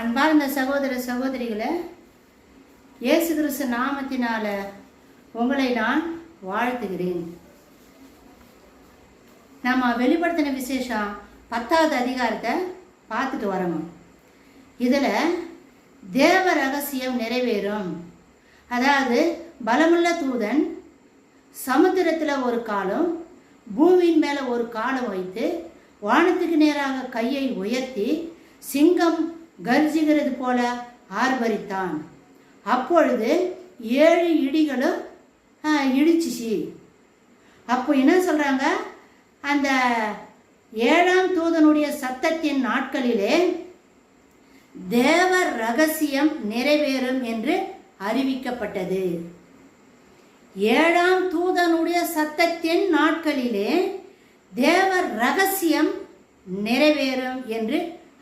அன்பார்ந்த சகோதர சகோதரிகளை, இயேசு கிறிஸ்து நாமத்தினால உங்களை நான் வாழ்த்துகிறேன். நம்ம வெளிப்படுத்தின விசேஷம் 10வது அதிகாரத்தை பார்த்துட்டு வரோம். இதில் தேவ ரகசியம் நிறைவேறும். அதாவது பலமுள்ள தூதன் சமுத்திரத்தில் ஒரு காலம், பூமியின் மேலே ஒரு காலம் வைத்து வானத்துக்கு நேராக கையை உயர்த்தி சிங்கம் கர்ஜிக்கிறது போல ஆர்ப்பரித்தான். அப்பொழுது 7 இடிகளும் இடிச்சிச்சு. அப்போ என்ன சொல்கிறாங்க, அந்த 7ஆம் தூதனுடைய சத்தத்தின் நாட்களிலே தேவ ரகசியம் நிறைவேறும் என்று அறிவிக்கப்பட்டது. 7ஆம் தூதனுடைய சத்தத்தின் நாட்களிலே தேவ ரகசியம் நிறைவேறும் என்று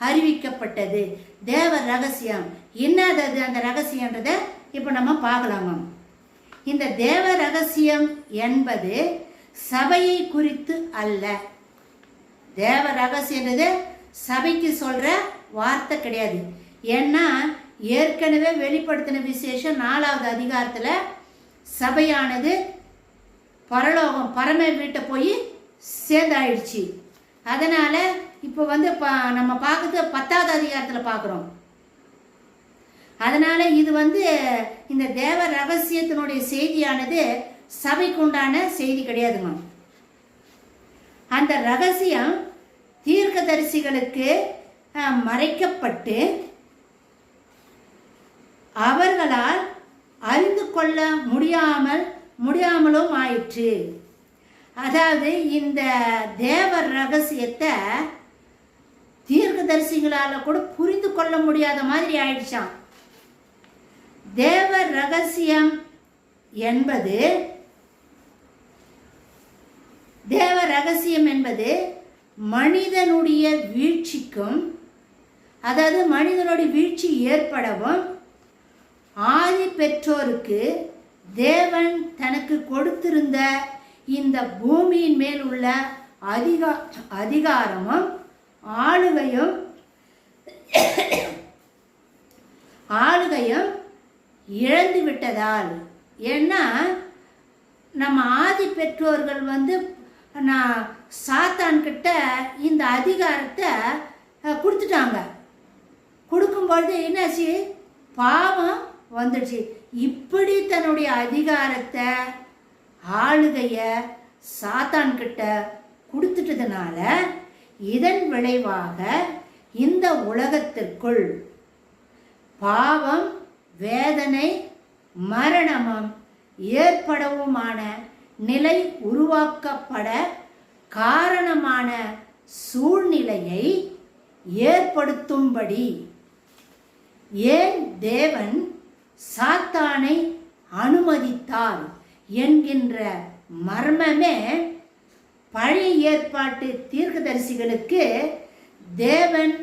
அறிவிக்கப்பட்டது. தேவ ரகசியம் என்னது? அந்த ரகசியன்றதை இப்போ நம்ம பார்க்கலாமா. இந்த தேவ ரகசியம் என்பது சபையை குறித்து அல்ல. தேவ ரகசியன்றது சபைக்கு சொல்ற வார்த்தை கிடையாது. ஏன்னா ஏற்கனவே வெளிப்படுத்தின விசேஷம் 4வது அதிகாரத்தில் சபையானது பரலோகம் பரம வீட்டை போய் சேர்ந்தாயிடுச்சு. அதனால் இப்போ நம்ம பார்க்குறது 10வது அதிகாரத்தில் பார்க்குறோம். அதனால் இது இந்த தேவ ரகசியத்தினுடைய செய்தியானது சபைக்கு உண்டான செய்தி கிடையாதுங்க. அந்த ரகசியம் தீர்க்கதரிசிகளுக்கு மறைக்கப்பட்டு அவர்களால் அறிந்து கொள்ள முடியாமலும் ஆயிற்று. அதாவது இந்த தேவ ரகசியத்தை தீர்க்கதரிசிகளால் கூட புரிந்து கொள்ள முடியாத மாதிரி ஆயிடுச்சான். தேவ ரகசியம் என்பது மனிதனுடைய வீழ்ச்சிக்கும், அதாவது மனிதனுடைய வீழ்ச்சி ஏற்படவும் ஆதி பெற்றோருக்கு தேவன் தனக்கு கொடுத்திருந்த இந்த பூமியின் மேல் உள்ள அதிகாரமும் ஆளுகையும் இழந்து விட்டதால். ஏன்னா நம்ம ஆதி பெற்றோர்கள் சாத்தான்கிட்ட இந்த அதிகாரத்தை கொடுத்துட்டாங்க. கொடுக்கும்பொழுது என்னாச்சு, பாவம் வந்துடுச்சு. இப்படி தன்னுடைய அதிகாரத்தை ஆளுகைய சாத்தான்கிட்ட கொடுத்துட்டதுனால இதன் விளைவாக இந்த உலகத்திற்குள் பாவம், வேதனை, மரணமும் ஏற்படவுமான நிலை உருவாக்கப்பட காரணமான சூழ்நிலையை ஏற்படுத்தும்படி ஏன் தேவன் சாத்தானை அனுமதித்தார் என்கின்ற மர்மமே பழைய ஏற்பாட்டு தீர்க்கதரிசிகளுக்கு தேவன்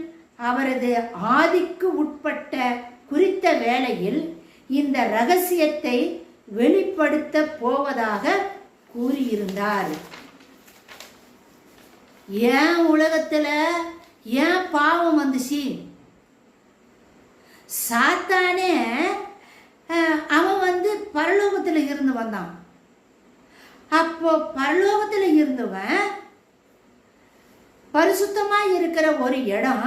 அவரது ஆதிக்கு உட்பட்ட குறித்த வேளையில் இந்த ரகசியத்தை வெளிப்படுத்த போவதாக கூறியிருந்தார். ஏன் உலகத்துல ஏன் பாவம் வந்துச்சு? சாத்தானே அவன் பரலோகத்தில் இருந்து வந்தான். அப்போ பரலோகத்தில் இருந்தவன் பரிசுத்தமா இருக்கிற ஒரு இடம்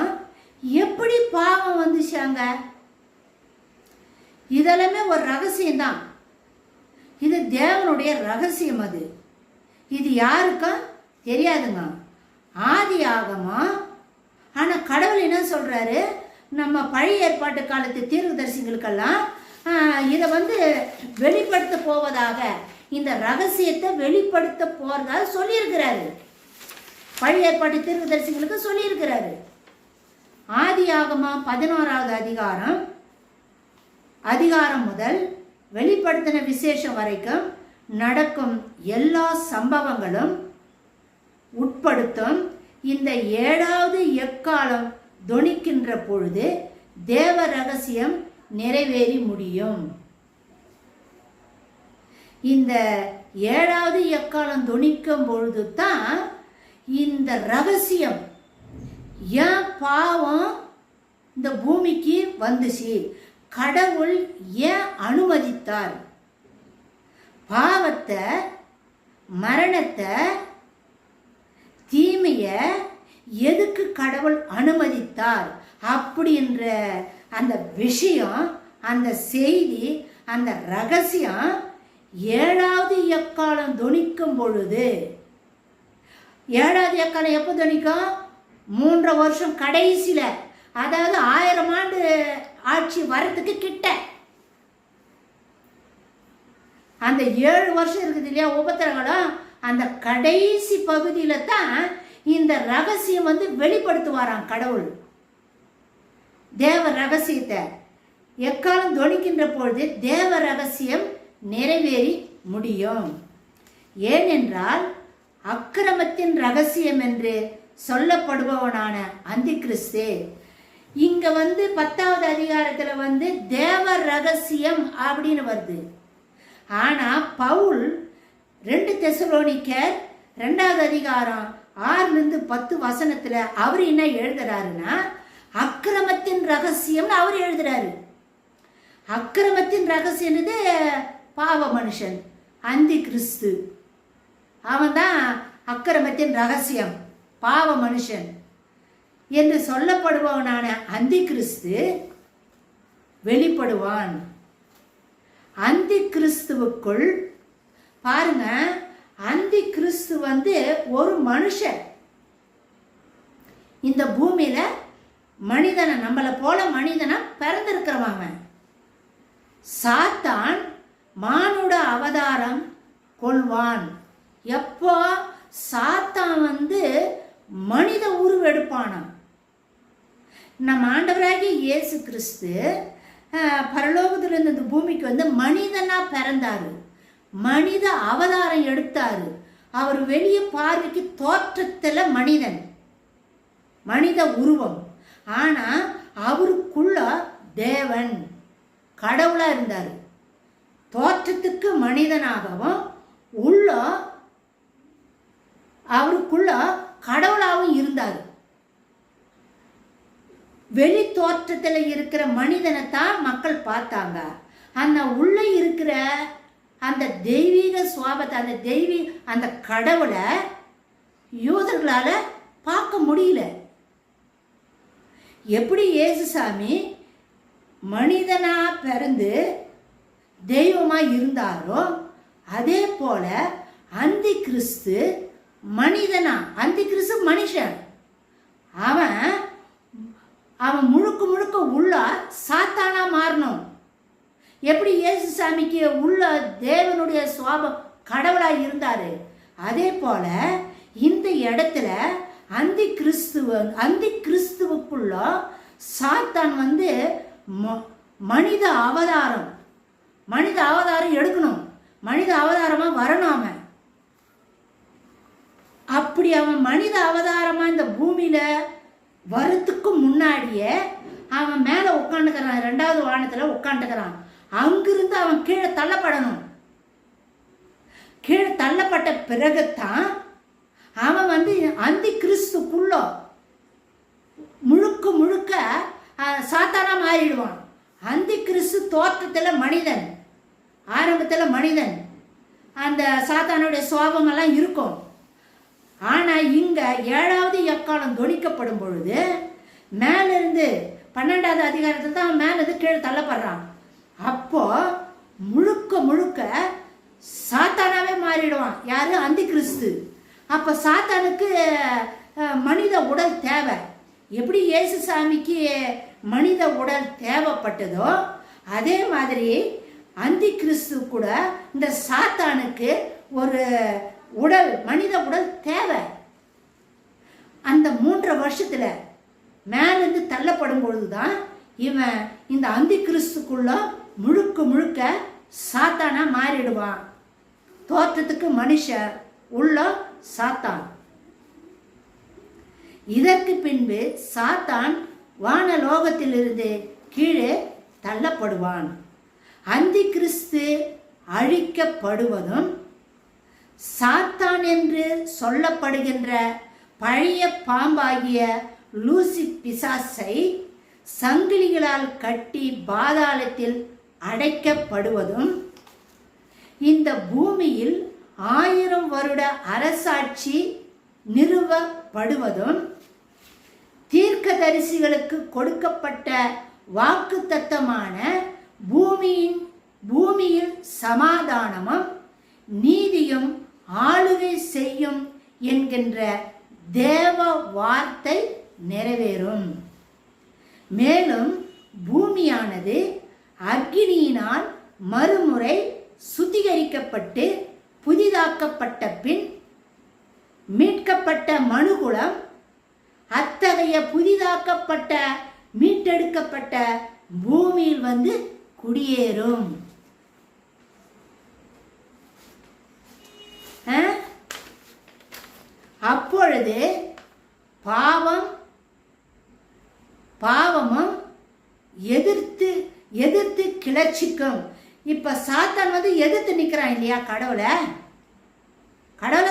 எப்படி பாவம் வந்துச்சாங்க? இதெல்லாமே ஒரு ரகசியம்தான். இது தேவனுடைய ரகசியம். இது யாருக்கும் தெரியாதுங்க. ஆதி ஆகமா. ஆனால் கடவுள் என்ன சொல்றாரு, நம்ம பழைய ஏற்பாட்டு காலத்து தீர்க்கதரிசிகளுக்கெல்லாம் இதை வெளிப்படுத்த போவதாக, இந்த ரகசியத்தை வெளிப்படுத்த போறதாக சொல்லியிருக்கிறாரு. பழைய ஏற்பாட்டு தீர்க்கதரிசிகளுக்கு சொல்லியிருக்கிறாரு. ஆதி ஆகமம் 11வது அதிகாரம் முதல் வெளிப்படுத்தின விசேஷம் வரைக்கும் நடக்கும் எல்லா சம்பவங்களும் உட்படுத்தும் இந்த 7வது எக்காலம் தொனிக்கின்ற பொழுது தேவ ரகசியம் நிறைவேறி முடியும். இந்த 7வது எக்காலம் தொனிக்கும் பொழுது தான் இந்த ரகசியம் ஏன் பாவம் இந்த பூமிக்கு வந்துச்சு? கடவுள் ஏன் அனுமதித்தார்? பாவத்தை, மரணத்தை, தீமைய எதுக்கு கடவுள் அனுமதித்தார் அப்படின்ற அந்த விஷயம், அந்த செய்தி, அந்த ரகசியம் 7வது எக்காலம் தொனிக்கும் பொழுது, 7வது எக்காலம் எப்போ தொனிக்கும்? 3 வருஷம் கடைசியில், அதாவது 1000 ஆண்டு ஆட்சி வரத்துக்கு கிட்ட. அந்த 7 வருஷம் இருக்குது இல்லையா உபத்திரவம், அந்த கடைசி பகுதியில் தான் இந்த ரகசியம் வெளிப்படுத்துவாராம் கடவுள். தேவ ரகசியத்தை எக்காலம் தொனிக்கின்ற பொழுது தேவ ரகசியம் நிறைவேறி முடியும். ஏனென்றால் அக்கிரமத்தின் ரகசியம் என்று சொல்லப்படுபவனான அந்தி கிறிஸ்து இங்க 10வது அதிகாரத்தில் தேவ ரகசியம் அப்படின்னு வருது. ஆனா பவுல் 2 தெசலோனிக்கர் 2வது அதிகாரம் 6-10 வசனத்துல அவர் என்ன எழுதுறாருன்னா, அக்கிரமத்தின் ரகசியம் அவர் எழுதுறாரு. அக்கிரமத்தின் ரகசியம் பாவ மனுஷன், அந்தி கிறிஸ்து. அவன் தான் அக்கிரமத்தின் ரகசியம், பாவ மனுஷன் என்று சொல்லப்படுபவனான அந்தி கிறிஸ்து வெளிப்படுவான். அந்தி கிறிஸ்துவுக்குள் பாருங்க, அந்தி கிறிஸ்து ஒரு மனுஷன். இந்த பூமியில மனிதனை, நம்மளை போல மனிதனை பிறந்திருக்கிறவன். சாத்தான் மானுட அவதாரம் கொள்வான். எப்போ? சாத்தான் மனித உருவெடுப்பானாம். நம்ம ஆண்டவராகிய இயேசு கிறிஸ்து பரலோகத்திலிருந்து இந்த பூமிக்கு மனிதனா பிறந்தாரு, மனித அவதாரம் எடுத்தாரு. அவர் வெளியே பார்வைக்கு தோற்றத்தில் மனிதன், மனித உருவம். ஆனா அவருக்குள்ள தேவன், கடவுளா இருந்தார். தோற்றத்துக்கு மனிதனாகவும் உள்ள அவருக்குள்ள கடவுளாகவும் இருந்தார். வெளி தோற்றத்தில் இருக்கிற மனிதனை தான் மக்கள் பார்த்தாங்க. அந்த உள்ள இருக்கிற அந்த தெய்வீக சுவாபத்தை, அந்த கடவுளை யூதர்களால பார்க்க முடியல. எப்படி இயேசுசாமி மனிதனா பிறந்து தெய்வமா இருந்தாரோ, அதே போல அந்தி கிறிஸ்து மனிதனா, அந்தி கிறிஸ்து மனுஷன். அவன் முழுக்க முழுக்க உள்ள சாத்தானா மாறணும். எப்படி இயேசுசாமிக்கு உள்ள தேவனுடைய சுவாபம் கடவுளாய் இருந்தாரு, அதே போல இந்த இடத்துல அந்தி கிறிஸ்துவுக்குள்ள சாத்தான் மனித அவதாரம் எடுக்கணும், மனித அவதாரமா வரணும். அவன் அப்படி அவன் மனித அவதாரமா இந்த பூமியில வரத்துக்கு முன்னாடியே அவன் மேல உட்காந்துக்கிறான், 2வது வானத்துல உட்காந்துக்கிறான். அங்கிருந்து அவன் கீழே தள்ளப்படணும். கீழே தள்ளப்பட்ட பிறகுதான் அவன் அந்தி கிறிஸ்துக்குள்ள முழுக்க முழுக்க சாத்தானா மாறிடுவான். அந்தி கிறிஸ்து தோற்றத்தில் மனிதன், ஆரம்பத்தில் மனிதன், அந்த சாத்தானுடைய சுவாபம் எல்லாம் இருக்கும். ஆனால் இங்க 7வது எக்காலம் தொனிக்கப்படும் பொழுது மேலிருந்து 12வது அதிகாரத்தில் தான் மேலிருந்து கீழே தள்ளப்படுறான். அப்போ முழுக்க முழுக்க சாத்தானாவே மாறிடுவான். யாரு? அந்தி கிறிஸ்து. அப்போ சாத்தானுக்கு மனித உடல் தேவை. எப்படி இயேசுசாமிக்கு மனித உடல் தேவைப்பட்டதோ, அதே மாதிரி அந்தி கிறிஸ்து கூட இந்த சாத்தானுக்கு ஒரு உடல், மனித உடல் தேவை. அந்த 3 வருஷத்துல மேலிருந்து தள்ளப்படும் பொழுதுதான் இவன் இந்த அந்தி கிறிஸ்துக்குள்ள முழுக்க முழுக்க சாத்தானா மாறிடுவான். தோற்றத்துக்கு மனுஷன், உள்ள சாத்தான். இதற்கு பின்பு சாத்தான் வானலோகத்திலிருந்து கீழே தள்ளப்படுவான். அந்தி கிறிஸ்து அழிக்கப்படுவதும் சாத்தான் என்று சொல்லப்படுகின்ற பழைய பாம்பாகிய லூசி பிசாசை சங்கிலிகளால் கட்டி பாதாளத்தில் அடைக்கப்படுவதும், இந்த பூமியில் 1000 வருட அரசாட்சி நிறுவப்படுவதும், தீர்க்கதரிசிகளுக்கு கொடுக்கப்பட்ட வாக்குத்தத்தமான பூமியில் சமாதானமும் நீதியும் ஆளுகை செய்யும் என்கின்ற தேவ வார்த்தை நிறைவேறும். மேலும் பூமியானது அக்கினியினால் மறுமுறை சுத்திகரிக்கப்பட்டு புதிதாக்கப்பட்ட பின் மீட்கப்பட்ட மனுகுலம் அத்தகைய புதிதாக்கப்பட்ட மீட்டெடுக்கப்பட்ட பூமியில் குடியேறும். அப்பொழுது பாவமும் எதிர்த்து கிளர்ச்சிக்கும். இப்ப சாத்தான் எதிர்த்து நிக்கிறான் இல்லையா? கடவுளை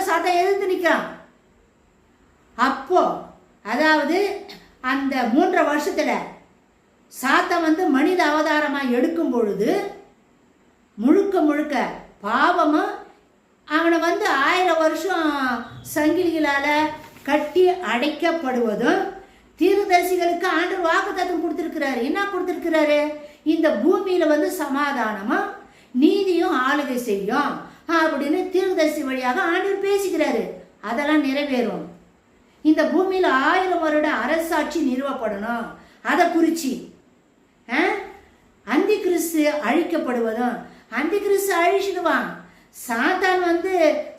சாத்தான் எதிர்த்து நிக்கிறான். அப்போ அதாவது அந்த 3 வருஷத்துல சாத்தான் மனித அவதாரமா எடுக்கும் பொழுது முழுக்க பாவமும் அவனை 1000 வருஷம் சங்கிலிகளால கட்டி அடைக்கப்படுவதும், தீர்க்கதரிசிகளுக்கு ஆண்டவர் வாக்குத்தத்தம் கொடுத்திருக்கிறாரு. என்ன கொடுத்திருக்கிறாரு? இந்த பூமியில சமாதானமும் நீதியும் ஆளுகை செய்யும் அப்படின்னு தீர்க்கதரிசி வழியாக ஆண்டவர் பேசிக்கிறாரு. அதெல்லாம் நிறைவேறும். இந்த பூமியில 1000 வருட அரசாட்சி நிறுவப்படணும். அதை குறிச்சு அந்தி கிறிஸ்து அழிக்கப்படுவதும், அந்தி கிறிஸ்து அழிச்சிடுவான்.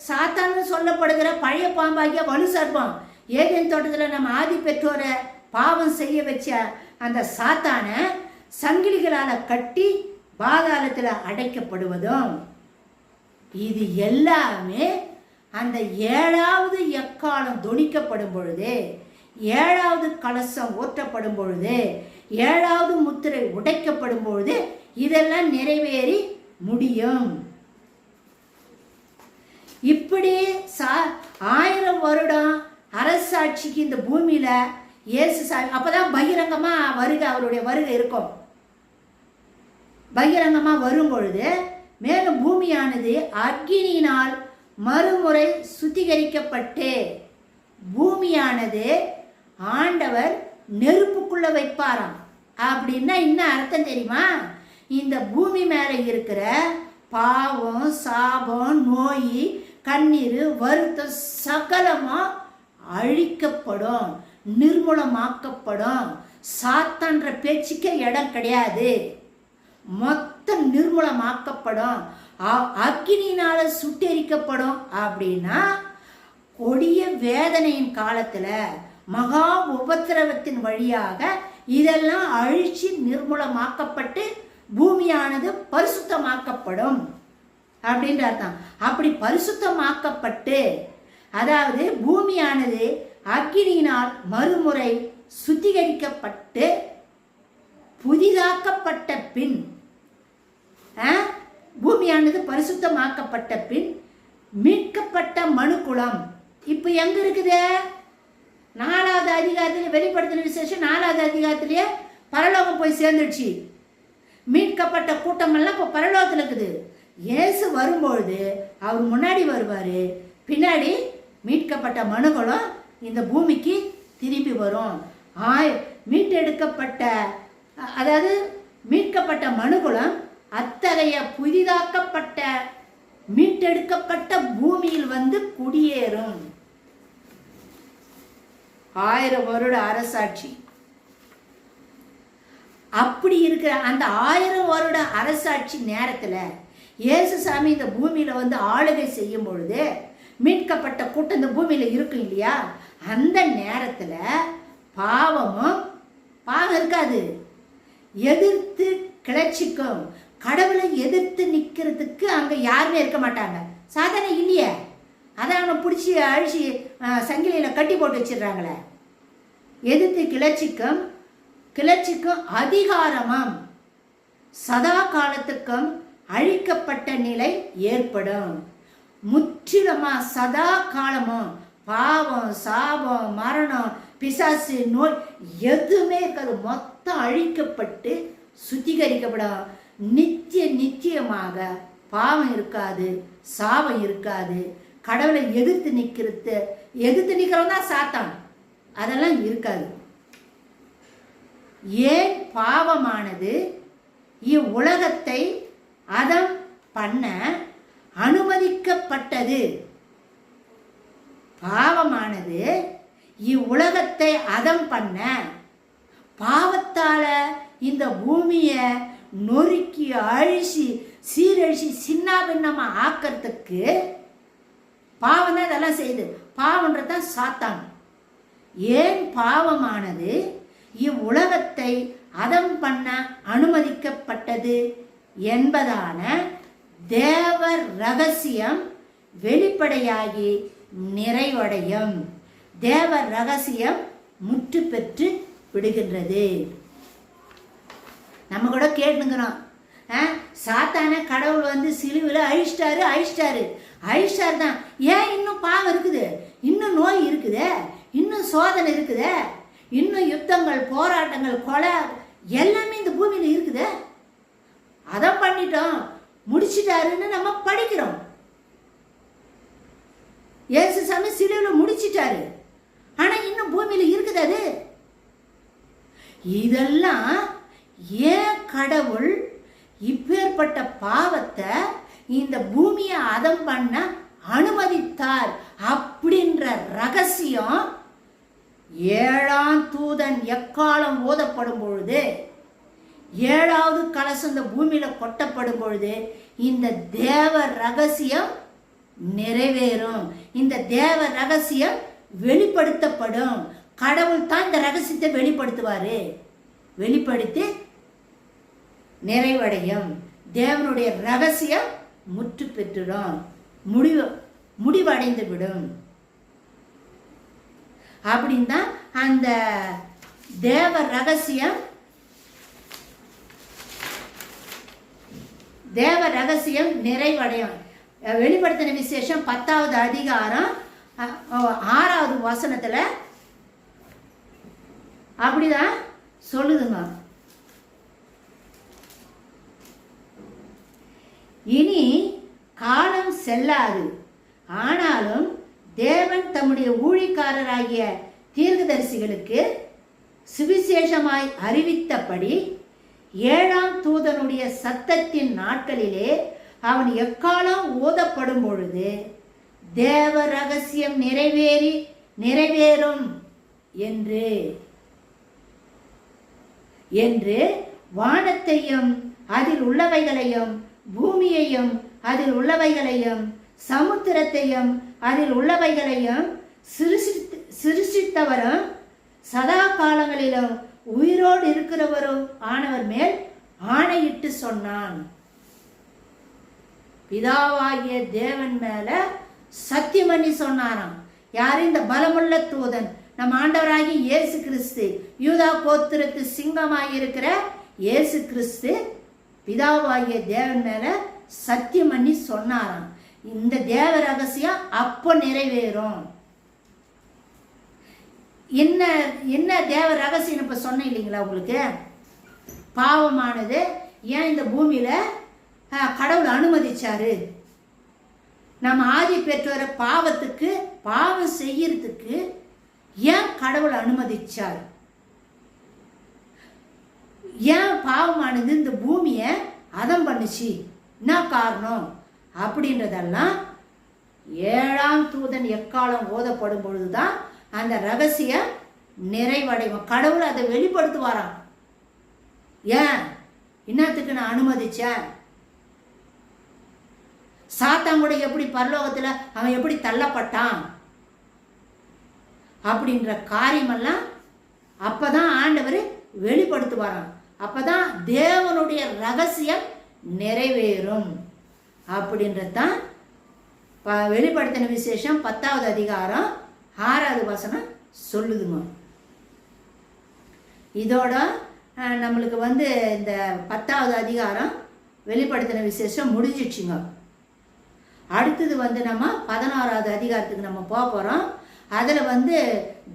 சாத்தான் சொல்லப்படுகிற பழைய பாம்பாகிய வலு சர்ப்பம், ஏதேன் தோட்டத்தில் நம்ம ஆதி பெற்றோரை பாவம் செய்ய வச்ச அந்த சாத்தானை சங்கிலிகளால கட்டி பாதாளத்தில் அடைக்கப்படுவதும், இது எல்லாமே அந்த 7வது எக்காலம் தொனிக்கப்படும் பொழுது, 7வது கலசம் ஊற்றப்படும் பொழுது, 7வது முத்திரை உடைக்கப்படும் பொழுது இதெல்லாம் நிறைவேறி முடியும். இப்படி 1000 வருடம் அரசாட்சிக்கு இந்த பூமியில இயேசு அப்பதான் பகிரங்கமா அவருடைய வருகை இருக்கும். பகிரங்கமா வரும் பொழுது மேலும் பூமியானது அக்கினியினால் மறுமுறை சுத்திகரிக்கப்பட்டு, பூமியானது ஆண்டவர் நெருப்புக்குள்ள வைப்பாராம். அப்படின்னா என்ன அர்த்தம் தெரியுமா? இந்த பூமி மேல இருக்கிற பாவம், சாபம், நோய், கண்ணீர், வருத்தம் சகலமும் அழிக்கப்படும், நிர்மூலமாக்கப்படும். சாத்தான்ற பேச்சுக்கே இடம் கிடையாது. மொத்தம் நிர்மூலமாக்கப்படும், அக்கினியினால சுட்டெரிக்கப்படும். அப்படின்னா கொடிய வேதனையின் காலத்துல மகா உபத்திரவத்தின் வழியாக இதெல்லாம் அழிச்சு நிர்மூலமாக்கப்பட்டு பூமியானது பரிசுத்தமாக்கப்படும் அப்படின்ற அர்த்தம். அப்படி பரிசுத்தமாக்கப்பட்டு, அதாவது பூமியானது அக்கினியினால் மறுமுறை சுத்திகரிக்கப்பட்டு புதிதாக்கப்பட்ட பின், பூமியானது பரிசுத்தமாக்கப்பட்ட பின் மீட்கப்பட்ட மனுக்குலம் இப்ப எங்க இருக்குது? 4வது அதிகாரத்தில் வெளிப்படுத்தின விசேஷம் 4வது அதிகாரத்திலேயே பரலோகம் போய் சேர்ந்துடுச்சு. மீட்கப்பட்ட கூட்டமெல்லாம் இப்போ பரலோகத்தில் இருக்குது. இயேசு வரும்பொழுது அவர் முன்னாடி வருவார், பின்னாடி மீட்கப்பட்ட மனுகளும் இந்த பூமிக்கு திரும்பி வரும். அதாவது மீட்கப்பட்ட மனுகுலம் அத்தகைய புதிதாக்கப்பட்ட மீட்டெடுக்கப்பட்ட பூமியில் குடியேறும். 1000 வருட அரசாட்சி. அப்படி இருக்கிற அந்த 1000 வருட அரசாட்சி நேரத்தில் இயேசு சாமி இந்த பூமியில ஆளுகை செய்யும் பொழுது மீட்கப்பட்ட கூட்டம் இந்த பூமியில இருக்கும் இல்லையா? அந்த நேரத்தில் பாவம் இருக்காது, எதிர்த்து கிளர்ச்சிக்கும். கடவுளை எதிர்த்து நிற்கிறதுக்கு அங்கே யாருமே இருக்க மாட்டாங்க. சாதாரண இல்லையே, அதான் அவனை பிடிச்சி அழிச்சு சங்கிலியில் கட்டி போட்டு வச்சிடுறாங்களே. எதிர்த்து கிளர்ச்சிக்கும் அதிகாரமும் சதா காலத்துக்கும் அழிக்கப்பட்ட நிலை ஏற்படும். முற்றிலுமா சதா காலமும் பாவம், சாபம், மரணம் பிசாசு, நோய் எதுவுமே இருக்காது. மொத்தம் அழிக்கப்பட்டு சுத்திகரிக்கப்படும். நிச்சயமாக பாவம் இருக்காது, சாபம் இருக்காது. கடவுளை எதிர்த்து நிற்கிறவன் தான் சாத்தான். அதெல்லாம் இருக்காது. ஏன் பாவமானது இவ்வுலகத்தை அதம் பண்ண அனுமதிக்கப்பட்டது? பாவமானது இவ்வுலகத்தை அதம் பண்ண, பாவத்தால இந்த பூமியை நொறுக்கி அழிச்சு சீரழிச்சு சின்ன பின்னமா ஆக்கிறதுக்கு பாவம் தான் இதெல்லாம் செய்யுது. பாவம்ன்றதான் சாத்தான். ஏன் பாவமானது இவ்வுலகத்தை அதம் பண்ண அனுமதிக்கப்பட்டது என்பதான தேவ ரகசியம் வெளிப்படையாகி நிறைவடையும். தேவ ரகசியம் முற்று பெற்று விடுகின்றது. நம்ம கூட கேட்டுங்கிறோம், சாத்தான கடவுள் சிலுவையில் அழிச்சிட்டாரு தான். ஏன் இன்னும் பாவம் இருக்குது, இன்னும் நோய் இருக்குது, இன்னும் சோதனை இருக்குது, இன்னும் யுத்தங்கள், போராட்டங்கள், கொலை எல்லாமே இந்த பூமியில் இருக்குது. அதை பண்ணிட்டோம், முடிச்சிட்டாருன்னு நம்ம படிக்கிறோம். இயேசு சாமி சிலுவையில் முடிச்சிட்டாரு, ஆனா இன்னும் பூமியில் இருக்குது அது. இதெல்லாம் ஏன் கடவுள் இப்பேற்பட்ட பாவத்தை இந்த பூமியை அதம் பண்ண அனுமதித்தார் அப்படின்ற ரகசியம் 7ஆம் தூதன் எக்காலம் ஓதப்படும் பொழுது, 7வது கலசம் இந்த பூமியில கொட்டப்படும் பொழுது இந்த தேவ ரகசியம் நிறைவேறும். இந்த தேவ ரகசியம் வெளிப்படுத்தப்படும். கடவுள் தான் இந்த ரகசியத்தை வெளிப்படுத்துவாரு. வெளிப்படுத்தி நிறைவடையும். தேவனுடைய ரகசியம் முற்று பெற்றுடும், முடிவடைந்து விடும். அப்படின்னா அந்த தேவ ரகசியம் நிறைவடையும். வெளிப்படுத்தின விசேஷம் 10வது அதிகாரம் 6வது வசனத்துல அப்படிதான் சொல்லுதுங்க. இனி காலம் செல்லாது, ஆனாலும் தேவன் தம்முடைய ஊழியக்காரராகிய தீர்க்கதரிசிகளுக்கு சுவிசேஷமாய் அறிவித்தபடி 7ஆம் தூதனுடைய சத்தத்தின் நாட்களிலே அவன் எக்காலம் ஓதப்படும் பொழுது தேவ ரகசியம் நிறைவேறும் என்று வானத்தையும் அதில் உள்ளவைகளையும், பூமியையும் அதில் உள்ளவைகளையும், சமுத்திரத்தையும் அதில் உள்ளவைகளையும் சிருஷ்டித்தவரும் சதா காலங்களிலும் உயிரோடு இருக்கிறவரும் ஆனவர் மேல் ஆணையிட்டு சொன்னான். பிதாவாகிய தேவன் மேல சத்தியம் பண்ணி சொன்னாராம். யாரு? இந்த பலமுள்ள தூதன், நம் ஆண்டவராகி இயேசு கிறிஸ்து, யூதா கோத்திரத்து சிங்கமாய் இருக்கிற இயேசு கிறிஸ்து பிதாவாகிய தேவன் மேல சத்தியம் பண்ணி சொன்னாராம். இந்த தேவ ரகசியம் அப்போ நிறைவேறும். என்ன தேவ ரகசியம் இப்ப சொன்னேன் இல்லைங்களா உங்களுக்கு? பாவமானது ஏன் இந்த பூமியில கடவுள் அனுமதிச்சாரு? நம்ம ஆதி பெற்றோரை பாவம் செய்யறதுக்கு ஏன் கடவுள் அனுமதிச்சார்? ஏன் பாவமானது இந்த பூமியை அதம் பண்ணுச்சு? என்ன காரணம் அப்படின்றதெல்லாம் 7ஆம் தூதன் எக்காலம் ஓதப்படும் பொழுதுதான் அந்த ரகசியம் நிறைவடையும். கடவுள் அதை வெளிப்படுத்துவாராம். ஏன் இன்னத்துக்கு நான் அனுமதிச்சேன்? சாத்தான் கூட எப்படி பரலோகத்துல அவன் எப்படி தள்ளப்பட்டான் அப்படின்ற காரியமெல்லாம் அப்பதான் ஆண்டவர் வெளிப்படுத்துவாராம். அப்பதான் தேவனுடைய ரகசியம் நிறைவேறும் அப்படின்றதான் வெளிப்படுத்தின விசேஷம் 10வது அதிகாரம் 6வது வசனம் சொல்லுதுங்க. இதோட நம்மளுக்கு இந்த 10வது அதிகாரம் வெளிப்படுத்தின விசேஷம் முடிஞ்சிடுச்சுங்க. அடுத்தது நம்ம 16வது அதிகாரத்துக்கு நம்ம போக போகிறோம். அதில் வந்து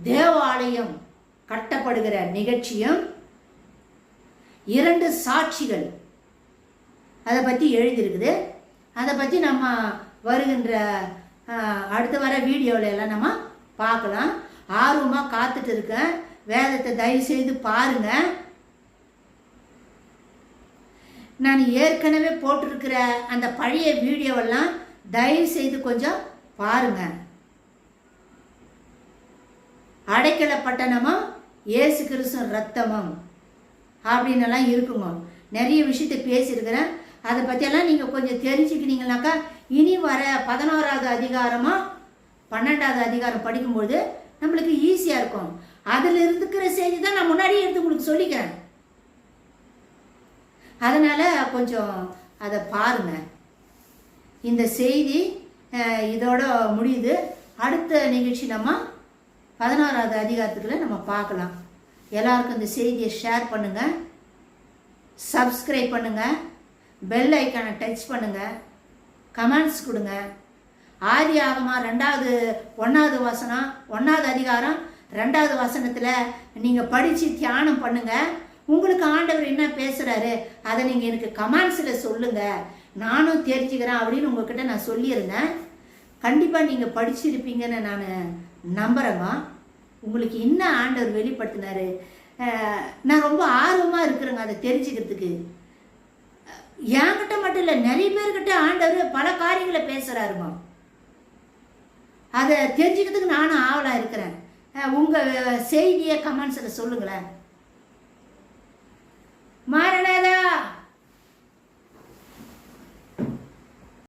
தேவாலயம் கட்டப்படுகிற நிகழ்ச்சியும் 2 சாட்சிகள் அதை பற்றி எழுதியிருக்குது. அதை பற்றி நம்ம வருகின்ற அடுத்து வர வீடியோவில் எல்லாம் நம்ம பார்க்கலாம். ஆர்வமாக காத்துட்டு இருக்கேன். வேதத்தை தயவு செய்து பாருங்கள். நான் ஏற்கனவே போட்டிருக்கிற அந்த பழைய வீடியோவெல்லாம் தயவு செய்து கொஞ்சம் பாருங்கள். அடைக்கல பட்டணமும் இயேசு கிறிஸ்து ரத்தமும் அப்படின்னெல்லாம் இருக்குங்க. நிறைய விஷயத்தை பேசியிருக்கிறேன். அதை பற்றியெல்லாம் நீங்கள் கொஞ்சம் தெரிஞ்சுக்கினீங்கன்னாக்கா இனி வர 11வது அதிகாரமாக 12வது அதிகாரம் படிக்கும்போது நம்மளுக்கு ஈஸியாக இருக்கும். அதில் இருக்கிற செய்தி தான் நான் முன்னாடியே எடுத்து உங்களுக்கு சொல்லிக்கிறேன். அதனால் கொஞ்சம் அதை பாருங்கள். இந்த செய்தி இதோட முடியுது. அடுத்த நிகழ்ச்சி நம்ம 16வது அதிகாரத்துக்குள்ள நம்ம பார்க்கலாம். எல்லாருக்கும் இந்த செய்தியை ஷேர் பண்ணுங்கள், சப்ஸ்கிரைப் பண்ணுங்கள், பெல் ஐக்கானை டச் பண்ணுங்கள், கமெண்ட்ஸ் கொடுங்க. ஆதியாகமம் 1வது வசனம் 1வது அதிகாரம் 2வது வசனத்தில் நீங்கள் படித்து தியானம் பண்ணுங்கள். உங்களுக்கு ஆண்டவர் என்ன பேசுகிறாரு அதை நீங்கள் எனக்கு கமெண்ட்ஸில் சொல்லுங்கள், நானும் தெரிஞ்சுக்கிறேன் அப்படின்னு உங்கள்கிட்ட நான் சொல்லியிருந்தேன். கண்டிப்பாக நீங்கள் படிச்சிருப்பீங்கன்னு நான் நம்புகிறேங்க. உங்களுக்கு என்ன ஆண்டவர் வெளிப்படுத்தினார் நான் ரொம்ப ஆர்வமாக இருக்கிறேங்க அதை தெரிஞ்சுக்கிறதுக்கு. என்கிட்ட மட்டும் இல்லை, நிறைய பேர்கிட்ட ஆண்டவர் பல காரியங்களை பேசுகிறாருங்க. அதை தெரிஞ்சுக்கிறதுக்கு நானும் ஆவலாக இருக்கிறேன். உங்கள் செய்தியை கமெண்ட்ஸில் சொல்லுங்களேன். மாறனாத